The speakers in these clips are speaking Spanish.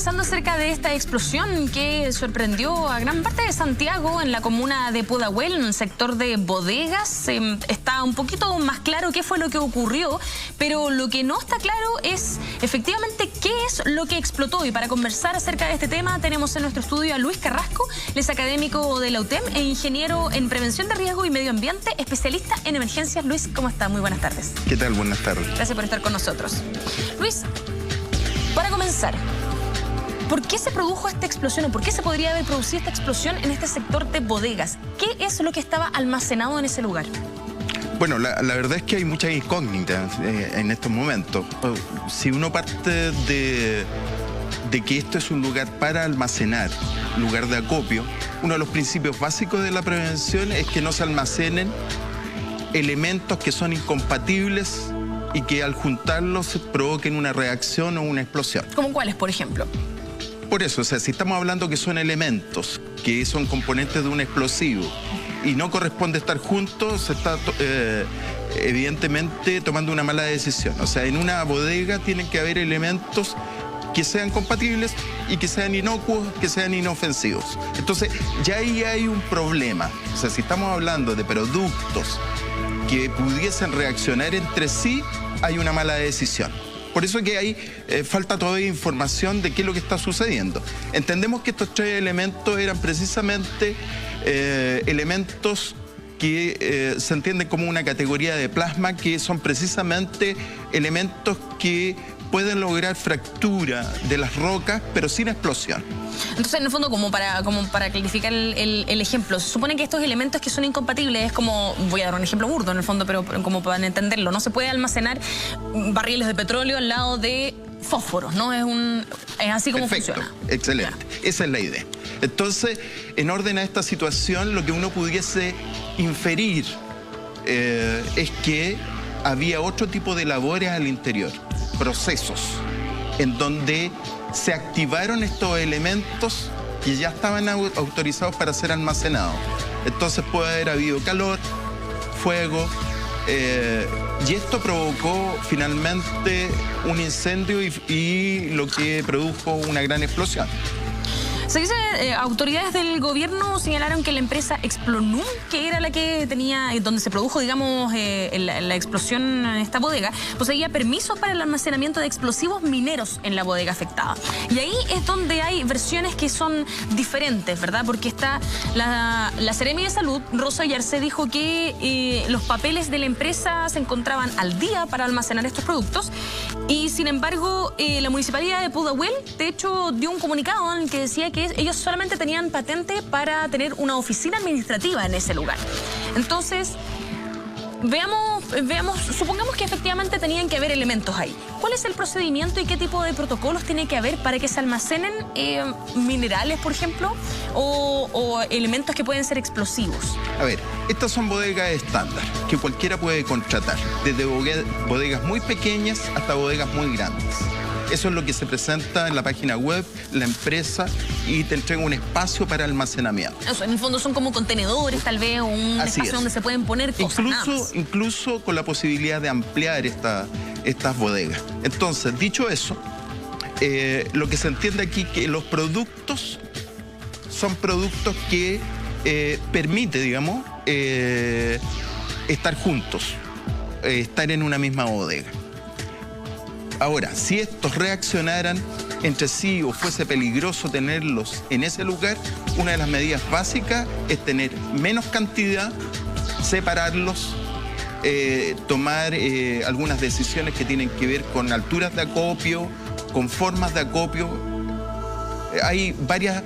conversando acerca de esta explosión que sorprendió a gran parte de Santiago en la comuna de Pudahuel, en el sector de bodegas. Está un poquito más claro qué fue lo que ocurrió, pero lo que no está claro es efectivamente qué es lo que explotó. Y para conversar acerca de este tema tenemos en nuestro estudio a Luis Carrasco, él es académico de la UTEM e ingeniero en prevención de riesgo y medio ambiente, especialista en emergencias. Luis, ¿cómo está? Muy buenas tardes. ¿Qué tal? Buenas tardes. Gracias por estar con nosotros. Luis, para comenzar, ¿por qué se produjo esta explosión o por qué se podría haber producido esta explosión en este sector de bodegas? ¿Qué es lo que estaba almacenado en ese lugar? Bueno, la verdad es que hay muchas incógnitas en estos momentos. Si uno parte de que esto es un lugar para almacenar, lugar de acopio, uno de los principios básicos de la prevención es que no se almacenen elementos que son incompatibles y que al juntarlos provoquen una reacción o una explosión. ¿Cómo cuáles, por ejemplo? Por eso, o sea, si estamos hablando que son elementos, que son componentes de un explosivo y no corresponde estar juntos, se está evidentemente tomando una mala decisión. O sea, en una bodega tienen que haber elementos que sean compatibles y que sean inocuos, que sean inofensivos. Entonces, ya ahí hay un problema. O sea, si estamos hablando de productos que pudiesen reaccionar entre sí, hay una mala decisión. Por eso es que ahí falta todavía información de qué es lo que está sucediendo. Entendemos que estos tres elementos eran precisamente elementos que se entienden como una categoría de plasma, que son precisamente elementos que pueden lograr fractura de las rocas, pero sin explosión. Entonces, en el fondo, como para clarificar el ejemplo, se supone que estos elementos que son incompatibles, es como, voy a dar un ejemplo burdo en el fondo, pero como para entenderlo, no se puede almacenar barriles de petróleo al lado de fósforos, ¿no? Es así como Perfecto. funciona. Excelente. Ya. Esa es la idea. Entonces, en orden a esta situación, lo que uno pudiese inferir es que había otro tipo de labores al interior, procesos, en donde se activaron estos elementos que ya estaban autorizados para ser almacenados. Entonces puede haber habido calor, fuego, y esto provocó finalmente un incendio y lo que produjo una gran explosión. Se dice, autoridades del gobierno señalaron que la empresa Explonum, que era la que tenía, donde se produjo, digamos, la explosión en esta bodega, poseía permisos para el almacenamiento de explosivos mineros en la bodega afectada. Y ahí es donde hay versiones que son diferentes, ¿verdad? Porque está la Seremi de Salud, Rosa Yarse, dijo que los papeles de la empresa se encontraban al día para almacenar estos productos y, sin embargo, la municipalidad de Pudahuel, de hecho, dio un comunicado en el que decía que ellos solamente tenían patente para tener una oficina administrativa en ese lugar. Entonces, veamos, supongamos que efectivamente tenían que haber elementos ahí. ¿Cuál es el procedimiento y qué tipo de protocolos tiene que haber para que se almacenen minerales, por ejemplo, o elementos que pueden ser explosivos? A ver, estas son bodegas estándar que cualquiera puede contratar, desde bodegas muy pequeñas hasta bodegas muy grandes. Eso es lo que se presenta en la página web, la empresa, y te entrega un espacio para almacenamiento. Eso, en el fondo son como contenedores, tal vez, o un espacio donde se pueden poner cosas. Incluso con la posibilidad de ampliar estas bodegas. Entonces, dicho eso, lo que se entiende aquí que los productos son productos que permite, digamos, estar juntos, estar en una misma bodega. Ahora, si estos reaccionaran entre sí o fuese peligroso tenerlos en ese lugar, una de las medidas básicas es tener menos cantidad, separarlos, tomar algunas decisiones que tienen que ver con alturas de acopio, con formas de acopio. Hay varias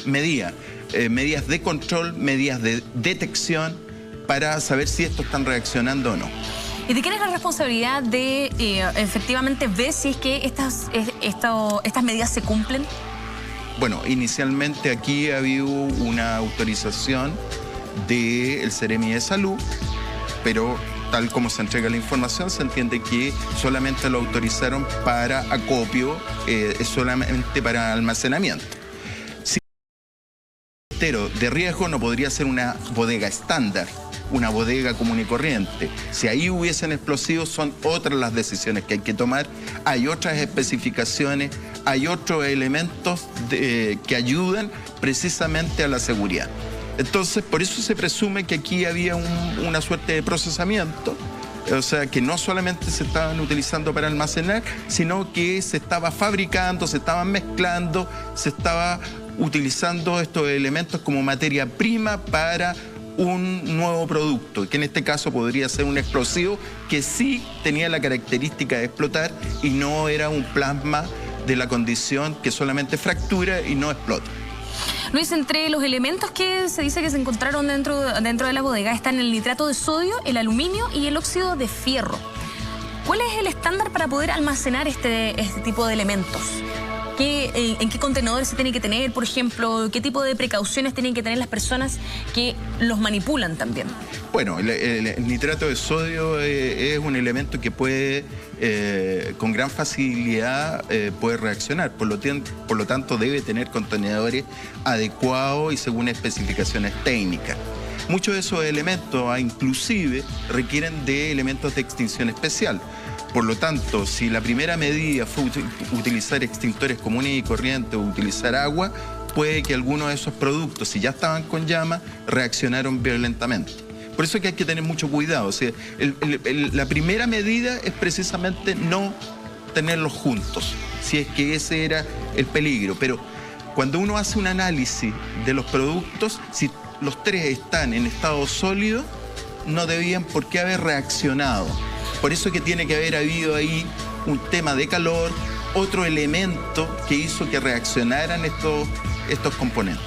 medidas de control, medidas de detección para saber si estos están reaccionando o no. ¿Y de quién es la responsabilidad de efectivamente ver si es que estas medidas se cumplen? Bueno, inicialmente aquí ha habido una autorización del Seremi de Salud, pero tal como se entrega la información, se entiende que solamente lo autorizaron para acopio, solamente para almacenamiento. Si de riesgo no podría ser una bodega estándar, una bodega común y corriente. Si ahí hubiesen explosivos, son otras las decisiones que hay que tomar. Hay otras especificaciones, hay otros elementos que ayudan precisamente a la seguridad. Entonces, por eso se presume que aquí había una suerte de procesamiento, o sea, que no solamente se estaban utilizando para almacenar, sino que se estaba fabricando, se estaban mezclando, se estaba utilizando estos elementos como materia prima para un nuevo producto, que en este caso podría ser un explosivo que sí tenía la característica de explotar y no era un plasma de la condición que solamente fractura y no explota. Luis, entre los elementos que se dice que se encontraron dentro de la bodega están el nitrato de sodio, el aluminio y el óxido de fierro. ¿Cuál es el estándar para poder almacenar este tipo de elementos? ¿En qué contenedores se tiene que tener, por ejemplo? ¿Qué tipo de precauciones tienen que tener las personas que los manipulan también? Bueno, el nitrato de sodio es un elemento que puede, con gran facilidad, puede reaccionar. Por lo tanto, debe tener contenedores adecuados y según especificaciones técnicas. Muchos de esos elementos, inclusive, requieren de elementos de extinción especial. Por lo tanto, si la primera medida fue utilizar extintores comunes y corrientes o utilizar agua, puede que algunos de esos productos, si ya estaban con llama, reaccionaron violentamente. Por eso es que hay que tener mucho cuidado. O sea, la primera medida es precisamente no tenerlos juntos, si es que ese era el peligro. Pero cuando uno hace un análisis de los productos, si los tres están en estado sólido, no debían por qué haber reaccionado. Por eso es que tiene que haber habido ahí un tema de calor, otro elemento que hizo que reaccionaran estos componentes.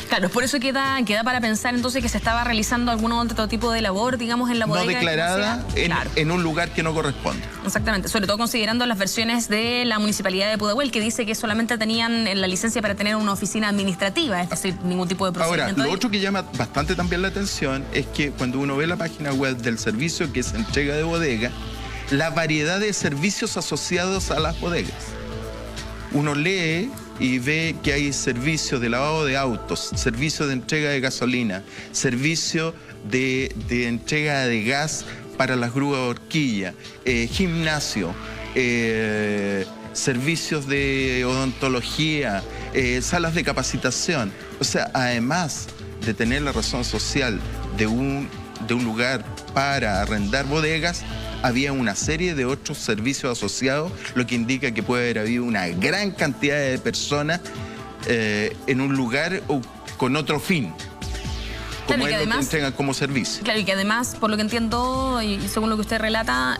Claro, por eso queda para pensar entonces que se estaba realizando algún otro tipo de labor, digamos, en la bodega. No declarada en un lugar que no corresponde. Exactamente, sobre todo considerando las versiones de la Municipalidad de Pudahuel, que dice que solamente tenían la licencia para tener una oficina administrativa, es decir, ningún tipo de procedimiento. Ahora, lo otro que llama bastante también la atención es que cuando uno ve la página web del servicio que se entrega de bodega, la variedad de servicios asociados a las bodegas. Uno lee y ve que hay servicios de lavado de autos, servicios de entrega de gasolina, servicio de entrega de gas para las grúas de horquilla, gimnasio, servicios de odontología, salas de capacitación. O sea, además de tener la razón social de un lugar para arrendar bodegas, había una serie de otros servicios asociados, lo que indica que puede haber habido una gran cantidad de personas en un lugar con otro fin, como claro, él lo entrega como servicio. Claro, y que además, por lo que entiendo y según lo que usted relata,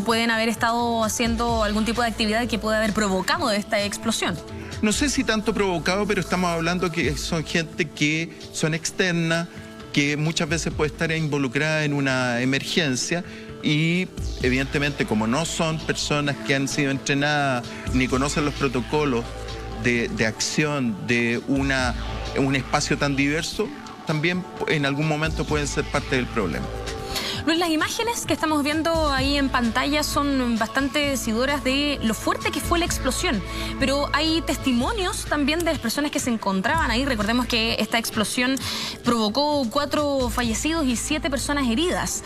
pueden haber estado haciendo algún tipo de actividad que puede haber provocado esta explosión. No sé si tanto provocado, pero estamos hablando que son gente que son externas, que muchas veces puede estar involucrada en una emergencia y evidentemente como no son personas que han sido entrenadas ni conocen los protocolos de acción de un espacio tan diverso, también en algún momento pueden ser parte del problema. Luis, las imágenes que estamos viendo ahí en pantalla son bastante decidoras de lo fuerte que fue la explosión, pero hay testimonios también de las personas que se encontraban ahí. Recordemos que esta explosión provocó 4 fallecidos y 7 personas heridas.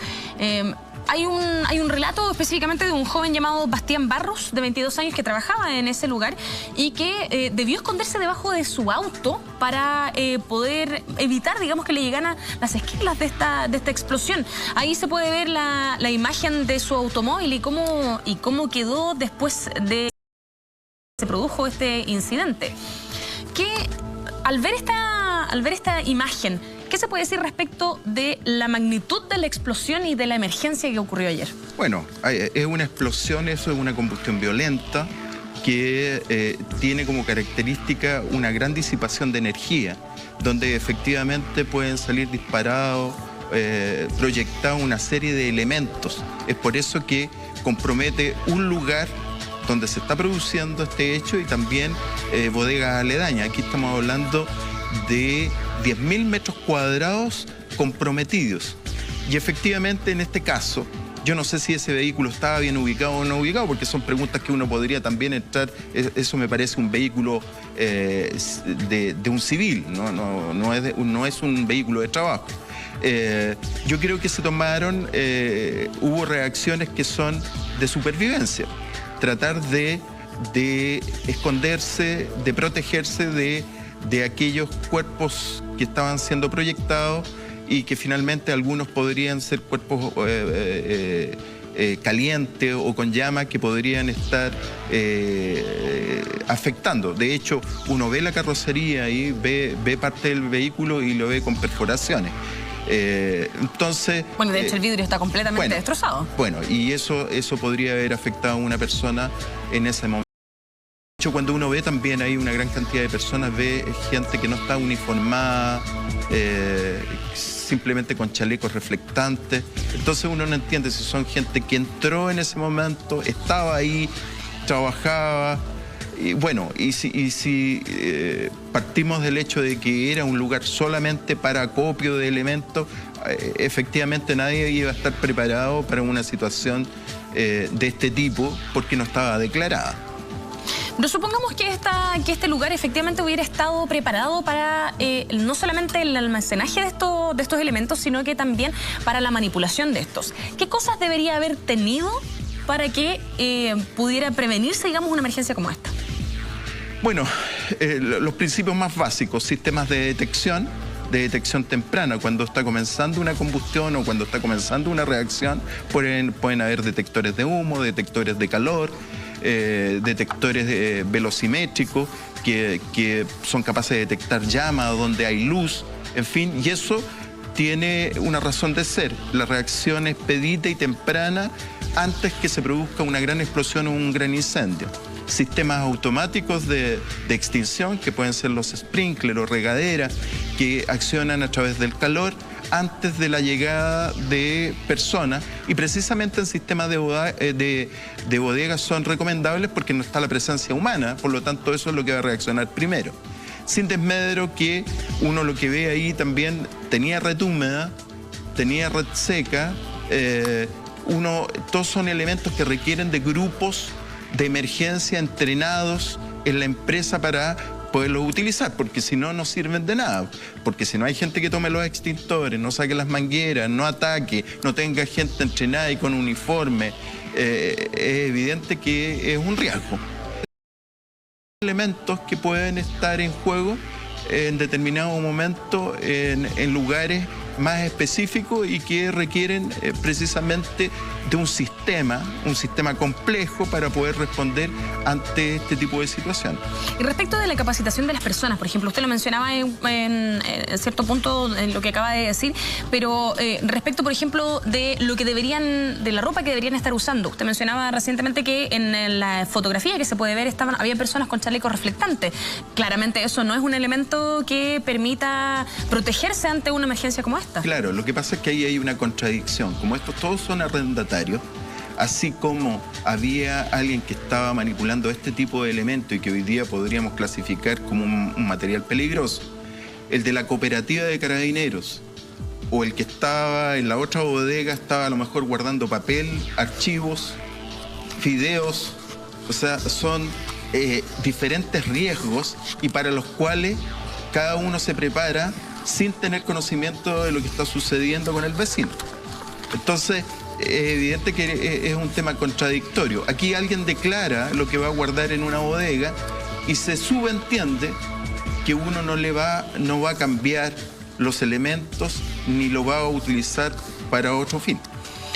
Hay un relato específicamente de un joven llamado Bastián Barros, de 22 años, que trabajaba en ese lugar y que debió esconderse debajo de su auto para poder evitar, digamos, que le llegaran las esquirlas de esta explosión. Ahí se puede ver la imagen de su automóvil y cómo quedó después de que se produjo este incidente. Que al ver esta imagen, ¿qué se puede decir respecto de la magnitud de la explosión y de la emergencia que ocurrió ayer? Bueno, es una explosión, eso es una combustión violenta que tiene como característica una gran disipación de energía, donde efectivamente pueden salir disparados, proyectados una serie de elementos. Es por eso que compromete un lugar donde se está produciendo este hecho y también bodegas aledañas. Aquí estamos hablando de 10.000 metros cuadrados comprometidos. Y efectivamente en este caso Yo no sé si ese vehículo estaba bien ubicado o no ubicado, porque son preguntas que uno podría también entrar. Eso me parece un vehículo de un civil, no es un vehículo de trabajo. Yo creo que se tomaron, hubo reacciones que son de supervivencia. Tratar de esconderse, de protegerse de aquellos cuerpos que estaban siendo proyectados y que finalmente algunos podrían ser cuerpos calientes o con llamas que podrían estar afectando. De hecho, uno ve la carrocería y ve parte del vehículo y lo ve con perforaciones. Entonces... Bueno, de hecho el vidrio está completamente destrozado. Bueno, y eso podría haber afectado a una persona en ese momento. De hecho, cuando uno ve también hay una gran cantidad de personas, ve gente que no está uniformada, simplemente con chalecos reflectantes. Entonces uno no entiende si son gente que entró en ese momento, estaba ahí, trabajaba. Y bueno, y si partimos del hecho de que era un lugar solamente para acopio de elementos, efectivamente nadie iba a estar preparado para una situación de este tipo porque no estaba declarada. Pero supongamos que este lugar efectivamente hubiera estado preparado para no solamente el almacenaje de estos elementos, sino que también para la manipulación de estos. ¿Qué cosas debería haber tenido para que pudiera prevenirse, digamos, una emergencia como esta? Bueno, los principios más básicos, sistemas de detección temprana. Cuando está comenzando una combustión o cuando está comenzando una reacción, pueden haber detectores de humo, detectores de calor, detectores velocimétricos que son capaces de detectar llamas donde hay luz, en fin, y eso tiene una razón de ser. La reacción expedita y temprana antes que se produzca una gran explosión o un gran incendio. Sistemas automáticos de extinción, que pueden ser los sprinklers o regaderas, que accionan a través del calor antes de la llegada de personas, y precisamente en sistemas de bodegas son recomendables porque no está la presencia humana, por lo tanto eso es lo que va a reaccionar primero. Sin desmedro que uno lo que ve ahí también tenía red húmeda, tenía red seca, todos son elementos que requieren de grupos de emergencia entrenados en la empresa para poderlos utilizar, porque si no, no sirven de nada. Porque si no hay gente que tome los extintores, no saque las mangueras, no ataque, no tenga gente entrenada y con uniforme, es evidente que es un riesgo. Elementos que pueden estar en juego en determinado momento en lugares más específicos y que requieren precisamente de un sistema complejo para poder responder ante este tipo de situaciones. Y respecto de la capacitación de las personas, por ejemplo, usted lo mencionaba en cierto punto en lo que acaba de decir, pero respecto, por ejemplo, de la ropa que deberían estar usando. Usted mencionaba recientemente que en la fotografía que se puede ver había personas con chalecos reflectantes. Claramente eso no es un elemento que permita protegerse ante una emergencia como esta. Claro, lo que pasa es que ahí hay una contradicción. Como estos todos son arrendatarios, así como había alguien que estaba manipulando este tipo de elementos y que hoy día podríamos clasificar como un material peligroso, el de la cooperativa de carabineros o el que estaba en la otra bodega estaba a lo mejor guardando papel, archivos, fideos, o sea, son diferentes riesgos y para los cuales cada uno se prepara sin tener conocimiento de lo que está sucediendo con el vecino. Entonces, es evidente que es un tema contradictorio. Aquí alguien declara lo que va a guardar en una bodega y se subentiende que uno no va a cambiar los elementos ni lo va a utilizar para otro fin.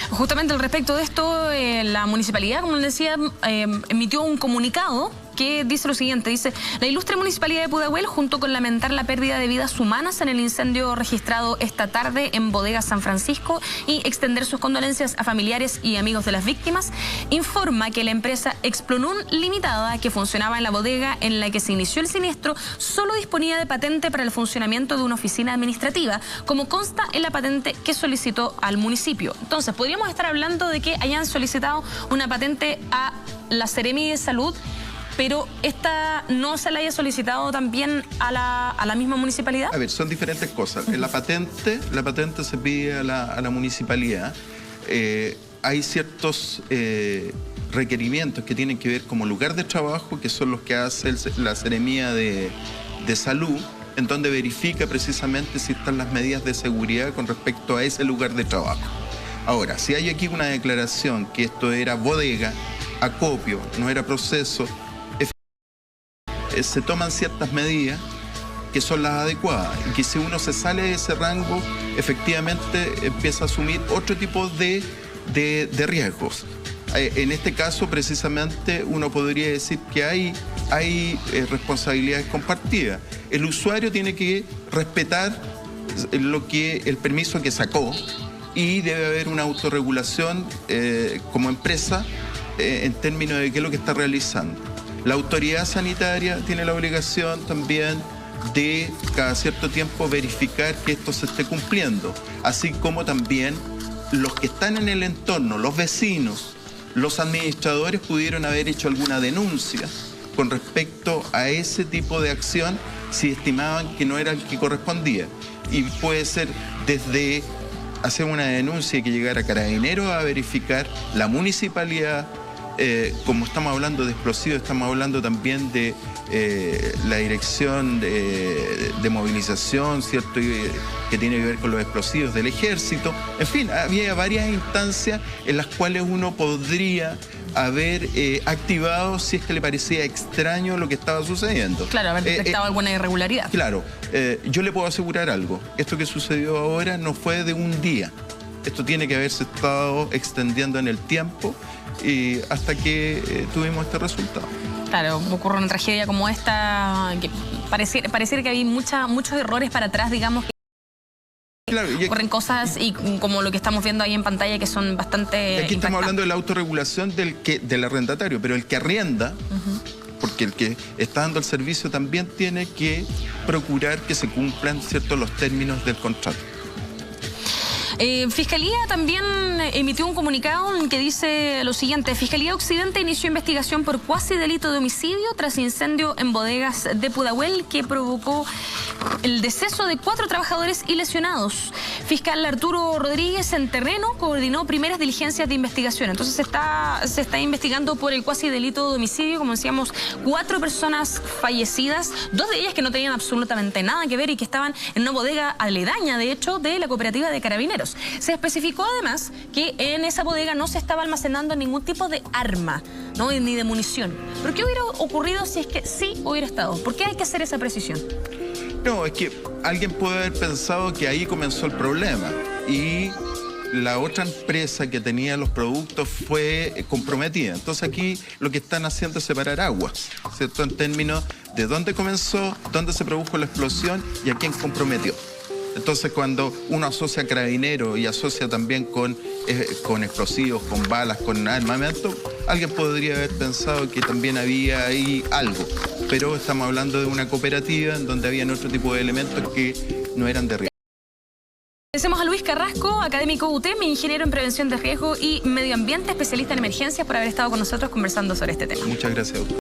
Justamente al respecto de esto, la municipalidad, como les decía, emitió un comunicado que dice lo siguiente, dice: la ilustre municipalidad de Pudahuel, junto con lamentar la pérdida de vidas humanas en el incendio registrado esta tarde en Bodega San Francisco y extender sus condolencias a familiares y amigos de las víctimas, informa que la empresa Explonum Limitada, que funcionaba en la bodega en la que se inició el siniestro, solo disponía de patente para el funcionamiento de una oficina administrativa, como consta en la patente que solicitó al municipio. Entonces, podríamos estar hablando de que hayan solicitado una patente a la Seremi de Salud, pero esta no se la haya solicitado también a la misma municipalidad. A ver, son diferentes cosas. La patente se pide a la municipalidad. hay ciertos requerimientos que tienen que ver como lugar de trabajo, que son los que hace la Seremía de Salud, en donde verifica precisamente si están las medidas de seguridad con respecto a ese lugar de trabajo. Ahora, si hay aquí una declaración que esto era bodega, acopio, no era proceso, se toman ciertas medidas que son las adecuadas y que si uno se sale de ese rango, efectivamente empieza a asumir otro tipo de riesgos. En este caso, precisamente, uno podría decir que hay responsabilidades compartidas. El usuario tiene que respetar el permiso que sacó y debe haber una autorregulación como empresa en términos de qué es lo que está realizando. La autoridad sanitaria tiene la obligación también de cada cierto tiempo verificar que esto se esté cumpliendo, así como también los que están en el entorno, los vecinos, los administradores pudieron haber hecho alguna denuncia con respecto a ese tipo de acción si estimaban que no era el que correspondía. Y puede ser desde hacer una denuncia y que llegara Carabineros a verificar, la municipalidad, como estamos hablando de explosivos, estamos hablando también de la dirección de movilización, ¿cierto? Que tiene que ver con los explosivos del ejército. En fin, había varias instancias en las cuales uno podría haber activado si es que le parecía extraño lo que estaba sucediendo. Claro, haber detectado alguna irregularidad. Claro, yo le puedo asegurar algo. Esto que sucedió ahora no fue de un día. Esto tiene que haberse estado extendiendo en el tiempo y hasta que tuvimos este resultado. Claro, ocurre una tragedia como esta, que pareciera que había muchos errores para atrás, digamos. Claro, ocurren cosas y como lo que estamos viendo ahí en pantalla que son bastante aquí estamos hablando de la autorregulación del arrendatario, pero el que arrienda, porque el que está dando el servicio también tiene que procurar que se cumplan, ¿cierto?, los términos del contrato. Fiscalía también emitió un comunicado en que dice lo siguiente: Fiscalía Occidente inició investigación por cuasi delito de homicidio tras incendio en bodegas de Pudahuel que provocó el deceso de 4 trabajadores y lesionados. Fiscal Arturo Rodríguez en terreno coordinó primeras diligencias de investigación. Entonces se está investigando por el cuasi delito de homicidio, como decíamos, 4 personas fallecidas, 2 de ellas que no tenían absolutamente nada que ver y que estaban en una bodega aledaña, de hecho, de la cooperativa de Carabineros. Se especificó además que en esa bodega no se estaba almacenando ningún tipo de arma, ¿no?, ni de munición. ¿Pero qué hubiera ocurrido si es que sí hubiera estado? ¿Por qué hay que hacer esa precisión? No, es que alguien puede haber pensado que ahí comenzó el problema y la otra empresa que tenía los productos fue comprometida. Entonces aquí lo que están haciendo es separar aguas, ¿cierto?, en términos de dónde comenzó, dónde se produjo la explosión y a quién comprometió. Entonces, cuando uno asocia a Carabineros y asocia también con explosivos, con balas, con armamento, alguien podría haber pensado que también había ahí algo. Pero estamos hablando de una cooperativa en donde habían otro tipo de elementos que no eran de riesgo. Agradecemos a Luis Carrasco, académico UTEM, ingeniero en prevención de riesgo y medio ambiente, especialista en emergencias, por haber estado con nosotros conversando sobre este tema. Muchas gracias a usted.